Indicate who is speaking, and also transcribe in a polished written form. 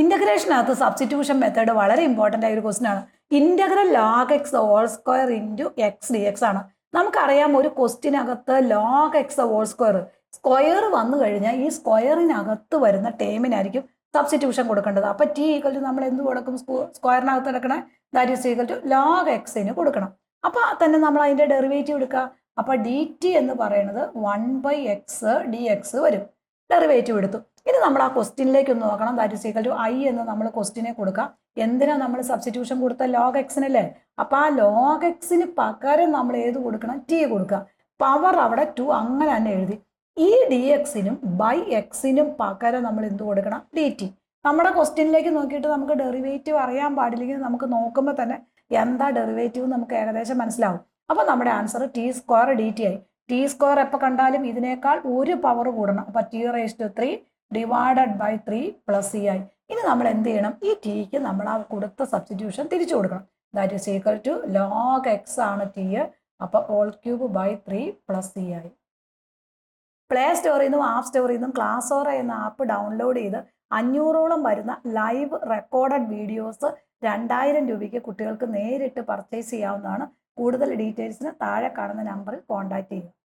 Speaker 1: ഇന്റഗ്രേഷനകത്ത് substitution method വളരെ important ആയ ഒരു ക്വസ്റ്റൻ ആണ്. Integral log X whole square into X D X ആണ്. നമുക്കറിയാം ഒരു ക്വസ്റ്റിനകത്ത് ലോഗ് എക്സ് ഹോൾ സ്ക്വയർ വന്നു കഴിഞ്ഞാൽ ഈ സ്ക്വയറിനകത്ത് വരുന്ന ടേമിനായിരിക്കും സബ്സ്റ്റിറ്റ്യൂഷൻ കൊടുക്കേണ്ടത്. അപ്പൊ ടി ഈക്വൽ ടു നമ്മൾ എന്ത് കൊടുക്കും? സ്ക്വയറിനകത്ത് എടുക്കണേ, that is equal to log എക്സിന് കൊടുക്കണം. അപ്പൊ തന്നെ നമ്മൾ അതിന്റെ ഡെറിവേറ്റീവ് എടുക്കുക. അപ്പൊ ഡി ടി എന്ന് പറയുന്നത് 1/x ഡി എക്സ് വരും. ഡെറിവേറ്റീവ് എടുത്തു. ഇനി നമ്മൾ ആ ക്വസ്റ്റ്യനിലേക്ക് ഒന്ന് നോക്കണം. That is equal to I എന്ന് നമ്മൾ ക്വസ്റ്റ്യനെ കൊടുക്കാം. എന്തിനാ നമ്മൾ സബ്സ്റ്റിറ്റ്യൂഷൻ കൊടുത്ത? ലോഗ് എക്സിനല്ലേ. അപ്പൊ ആ ലോഗ് എക്സിന് പകരം നമ്മൾ ഏത് കൊടുക്കണം? ടി കൊടുക്കുക. പവർ അവിടെ 2 അങ്ങനെ തന്നെ എഴുതി. ഈ ഡി എക്സിനും ബൈ എക്സിനും പകരം നമ്മൾ എന്ത് കൊടുക്കണം? D T. നമ്മുടെ ക്വസ്റ്റ്യനിലേക്ക് നോക്കിയിട്ട് നമുക്ക് ഡെറിവേറ്റീവ് അറിയാൻ പാടില്ലെങ്കിൽ നമുക്ക് നോക്കുമ്പോൾ തന്നെ എന്താ ഡെറിവേറ്റീവ് നമുക്ക് ഏകദേശം മനസ്സിലാവും. അപ്പൊ നമ്മുടെ answer T square D T ആയി. ടി സ്ക്വയർ എപ്പോൾ കണ്ടാലും ഇതിനേക്കാൾ ഒരു പവർ കൂടണം. അപ്പൊ T raise to 3 divided by 3 plus C ആയി. ഇനി നമ്മൾ എന്ത് ചെയ്യണം? ഈ ടിക്ക് നമ്മൾ ആ കൊടുത്ത സബ്സ്റ്റിറ്റ്യൂഷൻ തിരിച്ചു കൊടുക്കണം. That is equal to log X ആണ് ടി. അപ്പൊ whole cube by 3 plus C ആയി. പ്ലേ സ്റ്റോറിൽ നിന്നും ആപ്പ് സ്റ്റോറിൽ നിന്നും ക്ലാസ്സോറ എന്ന ആപ്പ് ഡൗൺലോഡ് ചെയ്ത് 500ഓളം വരുന്ന ലൈവ് റെക്കോർഡഡ് വീഡിയോസ് 2000 രൂപയ്ക്ക് കുട്ടികൾക്ക് നേരിട്ട് പർച്ചേസ് ചെയ്യാവുന്നതാണ്. കൂടുതൽ ഡീറ്റെയിൽസിന് താഴെ കാണുന്ന നമ്പറിൽ കോൺടാക്ട് ചെയ്യുക.